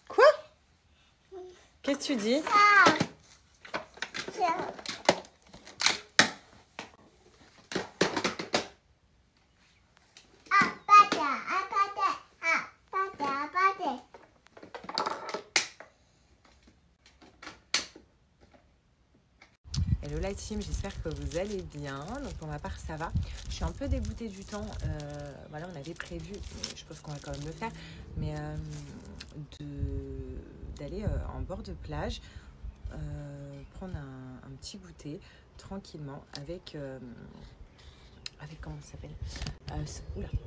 Quoi? Qu'est-ce que tu dis? Hello la team, j'espère que vous allez bien. Donc pour ma part ça va. Je suis un peu dégoûtée du temps. Voilà, on avait prévu, je pense qu'on va quand même le faire, mais d'aller en bord de plage, prendre un petit goûter tranquillement avec comment ça s'appelle,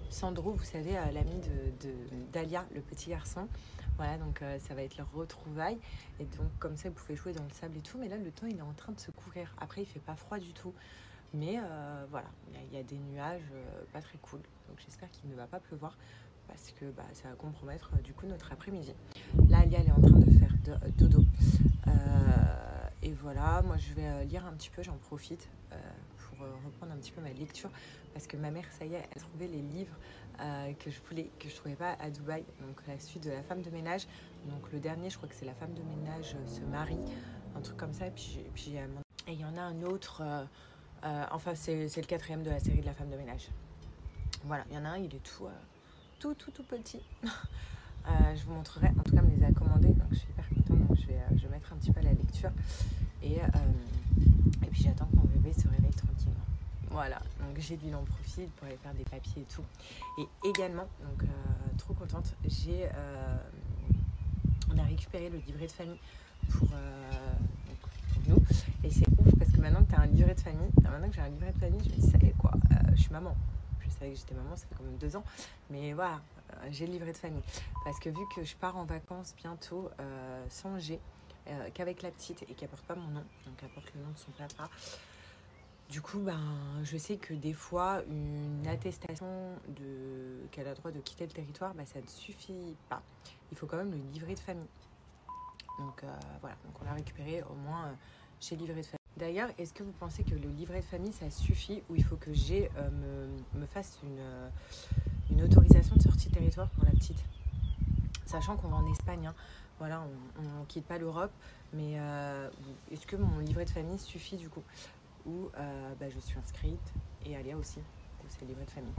Sandro, vous savez, l'ami d'Alia, le petit garçon. Voilà, donc ça va être leur retrouvaille. Et donc comme ça, vous pouvez jouer dans le sable et tout. Mais là, le temps, il est en train de se couvrir. Après, il fait pas froid du tout. Mais voilà, il y a des nuages pas très cool. Donc j'espère qu'il ne va pas pleuvoir parce que ça va compromettre du coup notre après-midi. Là, Alia, elle est en train de faire dodo. Et voilà, moi je vais lire un petit peu, j'en profite pour reprendre un petit peu ma lecture parce que ma mère, ça y est, elle a trouvé les livres que je trouvais pas à Dubaï. Donc la suite de La femme de ménage. Donc le dernier, je crois que c'est La femme de ménage se marie, un truc comme ça. Et puis il y en a un autre, enfin c'est le 4e de la série de La femme de ménage. Voilà, il y en a un, il est tout petit. Je vous montrerai, en tout cas, me les a commandés, donc je suis hyper contente. Donc je vais mettre un petit peu à la lecture et puis j'attends que mon bébé se réveille tranquillement. Voilà, donc j'ai dit l'en profite pour aller faire des papiers et tout. Et également, donc trop contente, on a récupéré le livret de famille pour nous. Et c'est ouf parce que maintenant que tu as un livret de famille, maintenant que j'ai un livret de famille, je me dis ça y est quoi, je suis maman. Je savais que j'étais maman, ça fait quand même 2 ans, mais voilà, j'ai le livret de famille. Parce que vu que je pars en vacances bientôt sans G, qu'avec la petite et qu'elle porte pas mon nom, donc elle porte le nom de son papa, du coup, je sais que des fois, une attestation qu'elle a le droit de quitter le territoire, ça ne suffit pas. Il faut quand même le livret de famille. Donc voilà, donc on l'a récupéré au moins chez livret de famille. D'ailleurs, est-ce que vous pensez que le livret de famille, ça suffit ou il faut que G me fasse une autorisation de sortie de territoire pour la petite? Sachant qu'on va en Espagne, hein. Voilà, on ne quitte pas l'Europe, mais est-ce que mon livret de famille suffit du coup? Ou je suis inscrite, et Alia aussi, c'est le livret de famille,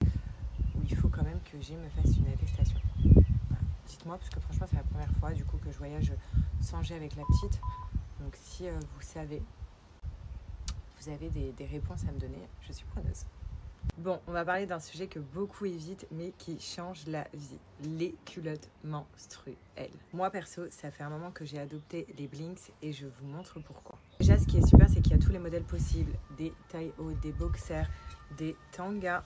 où il faut quand même que G me fasse une attestation. Voilà. Dites-moi, parce que franchement, c'est la première fois du coup que je voyage sans G avec la petite. Donc si vous savez, vous avez des réponses à me donner, je suis preneuse. Bon, on va parler d'un sujet que beaucoup évitent, mais qui change la vie. Les culottes menstruelles. Moi, perso, ça fait un moment que j'ai adopté les Blinks et je vous montre pourquoi. Déjà, ce qui est super, c'est qu'il y a tous les modèles possibles. Des tailles hautes, des boxers, des tangas,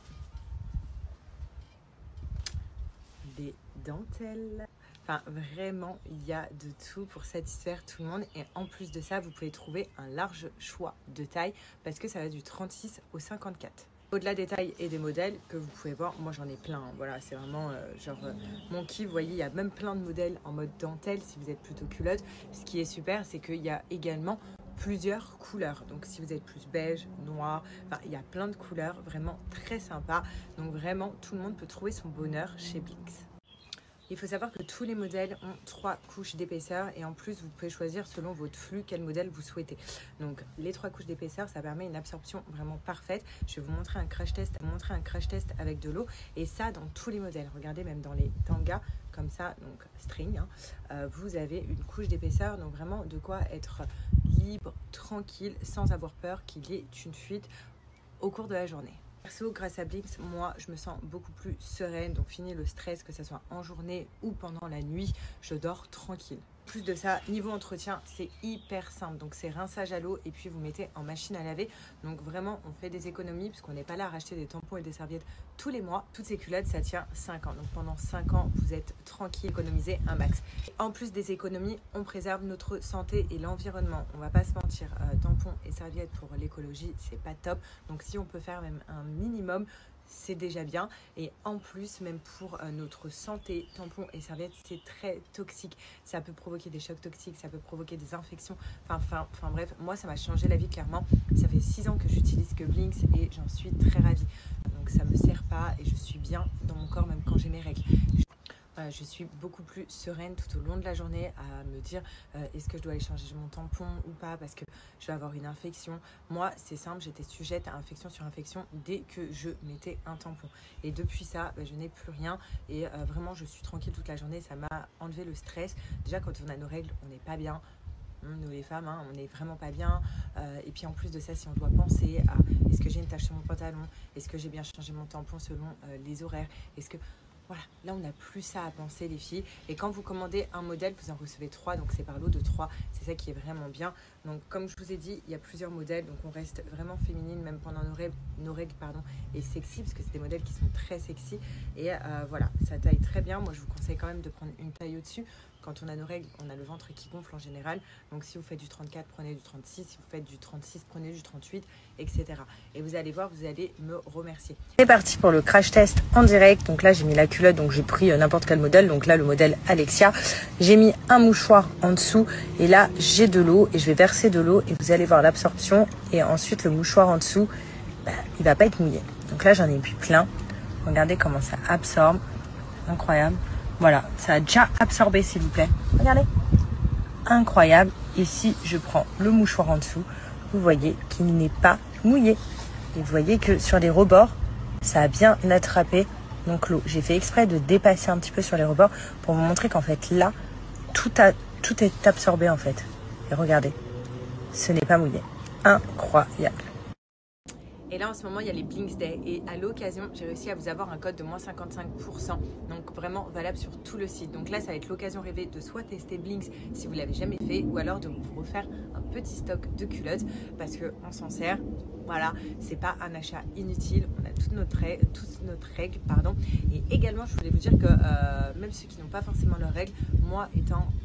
des dentelles. Enfin, vraiment, il y a de tout pour satisfaire tout le monde. Et en plus de ça, vous pouvez trouver un large choix de tailles parce que ça va du 36 au 54. Au-delà des tailles et des modèles que vous pouvez voir, moi j'en ai plein. Hein. Voilà, c'est vraiment mon kiff. Vous voyez, il y a même plein de modèles en mode dentelle si vous êtes plutôt culotte. Ce qui est super, c'est qu'il y a également plusieurs couleurs. Donc si vous êtes plus beige, noir, enfin, il y a plein de couleurs vraiment très sympa. Donc vraiment, tout le monde peut trouver son bonheur chez Blinks. Il faut savoir que tous les modèles ont 3 couches d'épaisseur et en plus vous pouvez choisir selon votre flux quel modèle vous souhaitez. Donc les 3 couches d'épaisseur, ça permet une absorption vraiment parfaite. Je vais vous montrer un crash test avec de l'eau et ça dans tous les modèles. Regardez, même dans les tangas comme ça, donc string, hein, vous avez une couche d'épaisseur, donc vraiment de quoi être libre, tranquille, sans avoir peur qu'il y ait une fuite au cours de la journée. Perso, grâce à Blinks, moi je me sens beaucoup plus sereine, donc fini le stress, que ce soit en journée ou pendant la nuit, je dors tranquille. Plus de ça, niveau entretien, c'est hyper simple, donc c'est rinçage à l'eau et puis vous mettez en machine à laver. Donc vraiment, on fait des économies puisqu'on n'est pas là à racheter des tampons et des serviettes tous les mois. Toutes ces culottes, ça tient 5 ans, donc pendant 5 ans, vous êtes tranquille, économisez un max. En plus des économies, on préserve notre santé et l'environnement. On va pas se mentir, tampons et serviettes pour l'écologie, c'est pas top. Donc si on peut faire même un minimum, c'est déjà bien. Et en plus, même pour notre santé, tampons et serviettes, c'est très toxique. Ça peut provoquer des chocs toxiques, ça peut provoquer des infections. Enfin bref, moi ça m'a changé la vie clairement. Ça fait 6 ans que j'utilise que Blinks et j'en suis très ravie. Donc ça me sert pas et je suis bien dans mon corps même quand j'ai mes règles. je suis beaucoup plus sereine tout au long de la journée à me dire est-ce que je dois aller changer mon tampon ou pas parce que je vais avoir une infection. Moi, c'est simple, j'étais sujette à infection sur infection dès que je mettais un tampon. Et depuis ça, je n'ai plus rien et vraiment, je suis tranquille toute la journée. Ça m'a enlevé le stress. Déjà, quand on a nos règles, on n'est pas bien. Nous les femmes, on n'est vraiment pas bien. Et puis en plus de ça, si on doit penser à est-ce que j'ai une tache sur mon pantalon, est-ce que j'ai bien changé mon tampon selon les horaires, est-ce que... Voilà, là on n'a plus ça à penser les filles. Et quand vous commandez un modèle, vous en recevez 3, donc c'est par lot de 3. C'est ça qui est vraiment bien. Donc comme je vous ai dit, il y a plusieurs modèles, donc on reste vraiment féminine même pendant nos règles et sexy, parce que c'est des modèles qui sont très sexy. Et voilà, ça taille très bien. Moi je vous conseille quand même de prendre une taille au-dessus. Quand on a nos règles, on a le ventre qui gonfle en général. Donc si vous faites du 34, prenez du 36. Si vous faites du 36, prenez du 38, etc. Et vous allez voir, vous allez me remercier. C'est parti pour le crash test en direct. Donc là, j'ai mis la culotte, donc j'ai pris n'importe quel modèle. Donc là, le modèle Alexia. J'ai mis un mouchoir en dessous. Et là, j'ai de l'eau et je vais verser de l'eau. Et vous allez voir l'absorption. Et ensuite, le mouchoir en dessous, il va pas être mouillé. Donc là, j'en ai mis plein. Regardez comment ça absorbe. Incroyable. Voilà, ça a déjà absorbé, s'il vous plaît. Regardez. Incroyable. Et si je prends le mouchoir en dessous, vous voyez qu'il n'est pas mouillé. Et vous voyez que sur les rebords, ça a bien attrapé donc l'eau. J'ai fait exprès de dépasser un petit peu sur les rebords pour vous montrer qu'en fait, là, tout est absorbé en fait. Et regardez, ce n'est pas mouillé. Incroyable. Et là, en ce moment, il y a les Blinks Day. Et à l'occasion, j'ai réussi à vous avoir un code de moins 55%. Donc, vraiment valable sur tout le site. Donc là, ça va être l'occasion rêvée de soit tester Blinks si vous ne l'avez jamais fait, ou alors de vous refaire un petit stock de culottes parce qu'on s'en sert. Voilà, c'est pas un achat inutile. On a toutes notre règles, pardon. Et également, je voulais vous dire que même ceux qui n'ont pas forcément leurs règles, moi,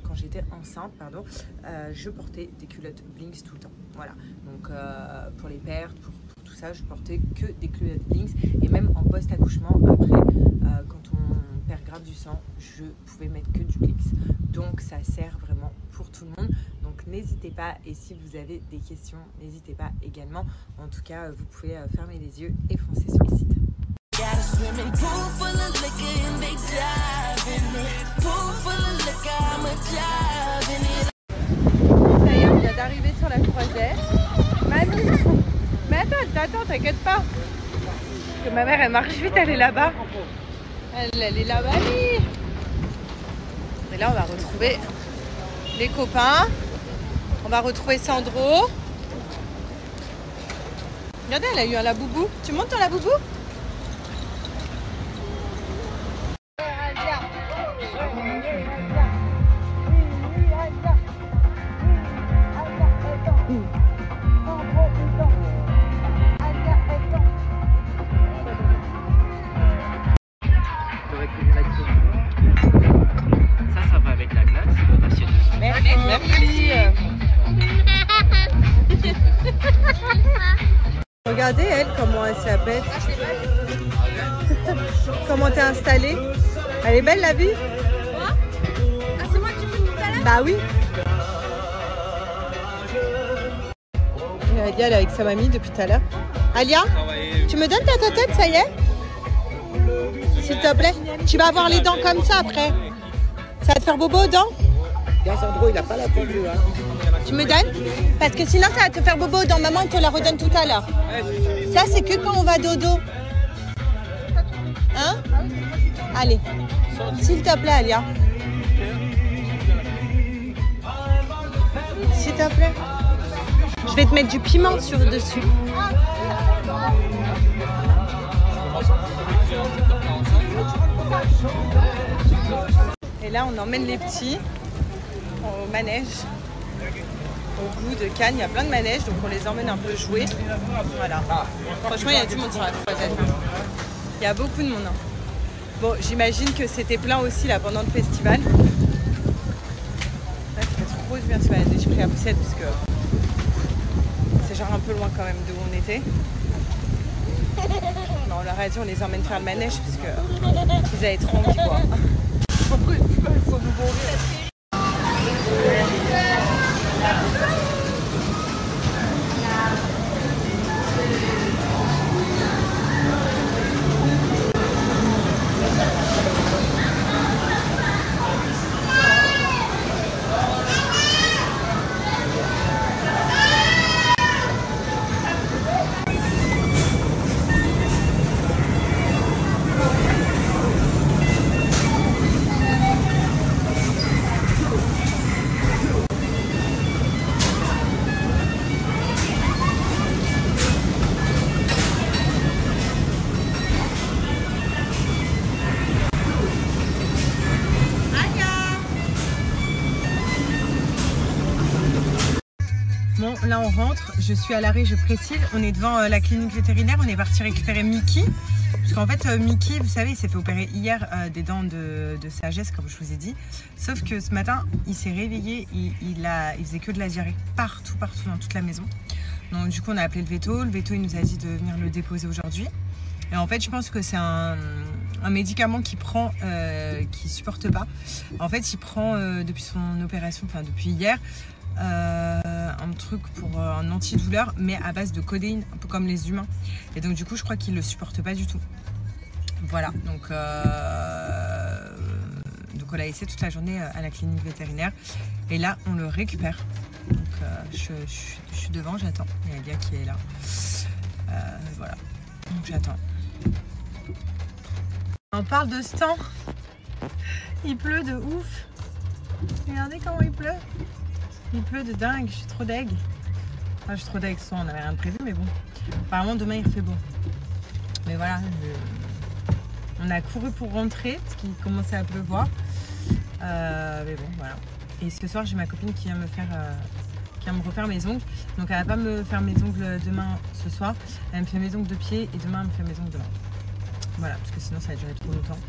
quand j'étais enceinte, je portais des culottes Blinks tout le temps. Voilà, donc pour les pertes, pour tout ça, je portais que des culottes Blinks. Et même en post-accouchement, après, quand on perd grave du sang, je pouvais mettre que du Blinks. Donc ça sert vraiment pour tout le monde. Donc n'hésitez pas, et si vous avez des questions, n'hésitez pas également. En tout cas, vous pouvez fermer les yeux et foncer sur le site. Ça y est, on vient d'arriver sur la croisière. Mamie, mais attends, t'inquiète pas. Parce que ma mère, elle marche vite, elle est là-bas. Elle est là-bas, mamie. Et là, on va retrouver les copains. On va retrouver Sandro. Regardez, elle a eu un laboubou. Tu montes ton laboubou? Ça va avec la glace. Merci. Regardez elle, comment elle s'appelle. Comment t'es installée. Elle est belle la vue. Ah, c'est moi qui filme tout à l'heure? Bah oui. Alia, elle est avec sa mamie depuis tout à l'heure. Alia, tu me donnes ta tête, ça y est? S'il te plaît. Tu vas avoir les dents comme ça après. Ça va te faire bobo aux dents? Sandro, il n'a pas la peau bleue. Hein. Tu me donnes? Parce que sinon ça va te faire bobo aux dents. Maman, elle te la redonne tout à l'heure. Ça, c'est que quand on va dodo. Hein? Allez. S'il te plaît, Alia. S'il te plaît. Je vais te mettre du piment sur dessus. Et là, on emmène les petits au manège. Au bout de Cannes, il y a plein de manèges, donc on les emmène un peu jouer. Voilà. Franchement, il y a du monde sur la croisette. Il y a beaucoup de monde. Hein. Bon, j'imagine que c'était plein aussi là pendant le festival. Là, ça fait trop bien ce manège. J'ai pris la poussette parce que c'est genre un peu loin quand même d'où on était. Non, on leur a dit on les emmène faire le manège parce que ils avaient trop envie quoi. Pourquoi il faut nous bourrer? Bon, là on rentre, je suis à l'arrêt, je précise, on est devant la clinique vétérinaire, on est parti récupérer Mickey. Parce qu'en fait, Mickey, vous savez, il s'est fait opérer hier des dents de sagesse, comme je vous ai dit. Sauf que ce matin, il s'est réveillé, il faisait que de la diarrhée partout dans toute la maison. Donc du coup, on a appelé le veto il nous a dit de venir le déposer aujourd'hui. Et en fait, je pense que c'est un médicament qu'il prend, qu'il supporte pas. En fait, il prend depuis son opération, enfin depuis hier, un truc pour un antidouleur, mais à base de codéine, un peu comme les humains. Et donc du coup, je crois qu'il le supporte pas du tout. Voilà, donc on l'a laissé toute la journée à la clinique vétérinaire. Et là, on le récupère. Donc je suis devant, j'attends. Il y a Alia qui est là. Voilà, donc j'attends. On parle de ce temps. Il pleut de ouf. Regardez comment il pleut. Il pleut de dingue, je suis trop deg. Enfin, je suis trop deg, on n'avait rien de prévu, mais bon. Apparemment, demain, il fait beau. Mais voilà, on a couru pour rentrer, parce qu'il commençait à pleuvoir. Mais bon, voilà. Et ce soir, j'ai ma copine qui vient me refaire mes ongles. Donc, elle va pas me faire mes ongles demain, ce soir. Elle me fait mes ongles de pied et demain, elle me fait mes ongles demain. Voilà, parce que sinon, ça va durer trop longtemps.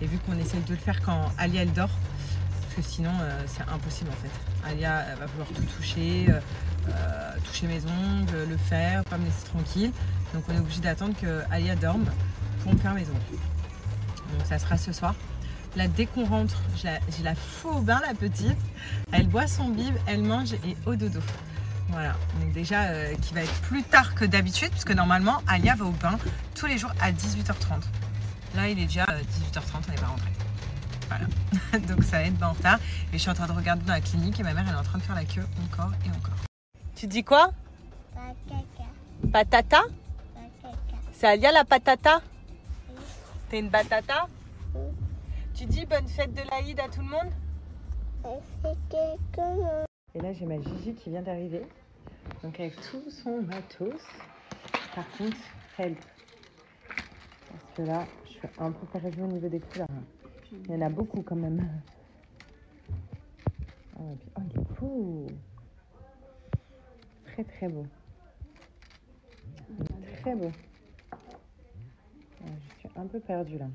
Et vu qu'on essaye de le faire quand Alia, elle dort, parce que sinon, c'est impossible, en fait. Alia va vouloir tout toucher, toucher mes ongles, le faire, pas me laisser tranquille. Donc, on est obligé d'attendre que Alia dorme pour me faire mes ongles. Donc, ça sera ce soir. Là, dès qu'on rentre, j'ai la fous au bain, la petite. Elle boit son bib, elle mange et au dodo. Voilà, donc déjà qui va être plus tard que d'habitude, parce que normalement, Alia va au bain tous les jours à 18h30. Là, il est déjà 18h30, on n'est pas rentré. Voilà, donc ça va être en retard. Et je suis en train de regarder dans la clinique et ma mère, elle est en train de faire la queue encore et encore. Tu dis quoi? Patata. Patata? C'est Alia la patata? T'es une batata? Tu dis bonne fête de l'Aïd à tout le monde? Et là, j'ai ma Gigi qui vient d'arriver. Donc avec tout son matos. Par contre, help. Parce que là, je suis un peu perdue au niveau des couleurs. Il y en a beaucoup quand même. Oh, il est beau. Très très beau. Très beau. Je suis un peu perdue là.